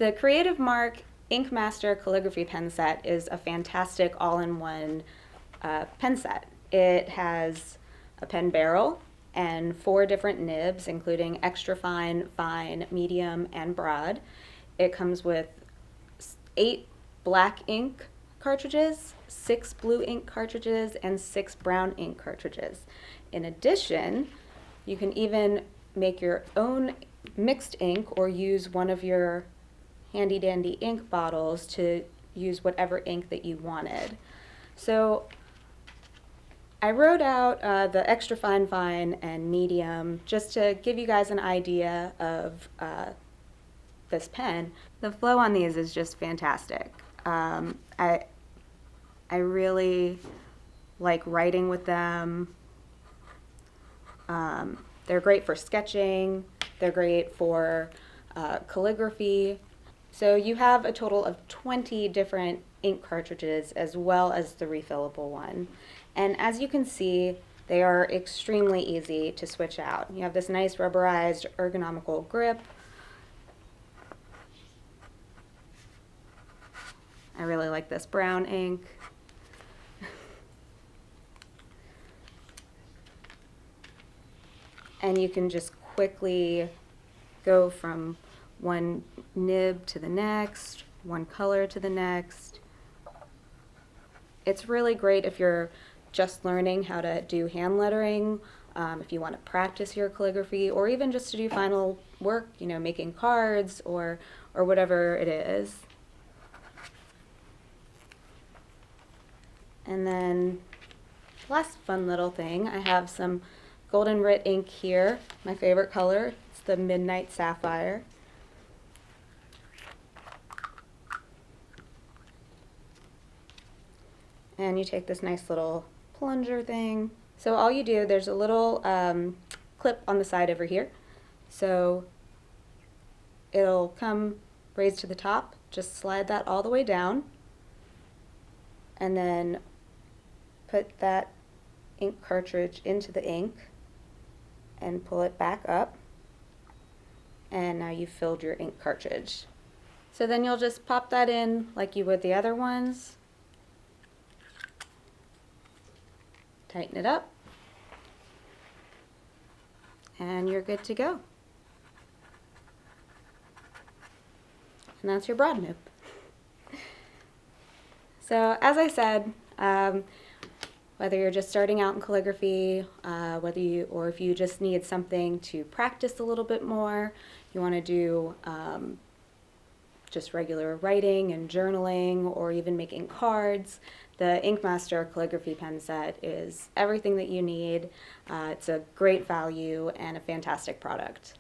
The Creative Mark Ink Master Calligraphy Pen Set is a fantastic all-in-one pen set. It has a pen barrel and 4 different nibs, including extra fine, fine, medium, and broad. It comes with 8 black ink cartridges, 6 blue ink cartridges, and 6 brown ink cartridges. In addition, you can even make your own mixed ink or use one of your handy dandy ink bottles to use whatever ink that you wanted. So I wrote out the extra fine, fine, and medium just to give you guys an idea of this pen. The flow on these is just fantastic. I really like writing with them. They're great for sketching. They're great for calligraphy. So you have a total of 20 different ink cartridges as well as the refillable one. And as you can see, they are extremely easy to switch out. You have this nice rubberized ergonomical grip. I really like this brown ink. And you can just quickly go from one nib to the next, one color to the next. It's really great if you're just learning how to do hand lettering, if you want to practice your calligraphy, or even just to do final work, you know, making cards or whatever it is. And then last fun little thing, I have some golden Rit ink here, my favorite color. It's the Midnight Sapphire. And you take this nice little plunger thing. So all you do, there's a little clip on the side over here. So it'll come raised to the top. Just slide that all the way down. And then put that ink cartridge into the ink and pull it back up. And now you've filled your ink cartridge. So then you'll just pop that in like you would the other ones. Tighten it up, and you're good to go. And that's your broad nib. So as I said, whether you're just starting out in calligraphy, or if you just need something to practice a little bit more, you want to do just regular writing and journaling, or even making cards, the Ink Master Calligraphy Pen Set is everything that you need. It's a great value and a fantastic product.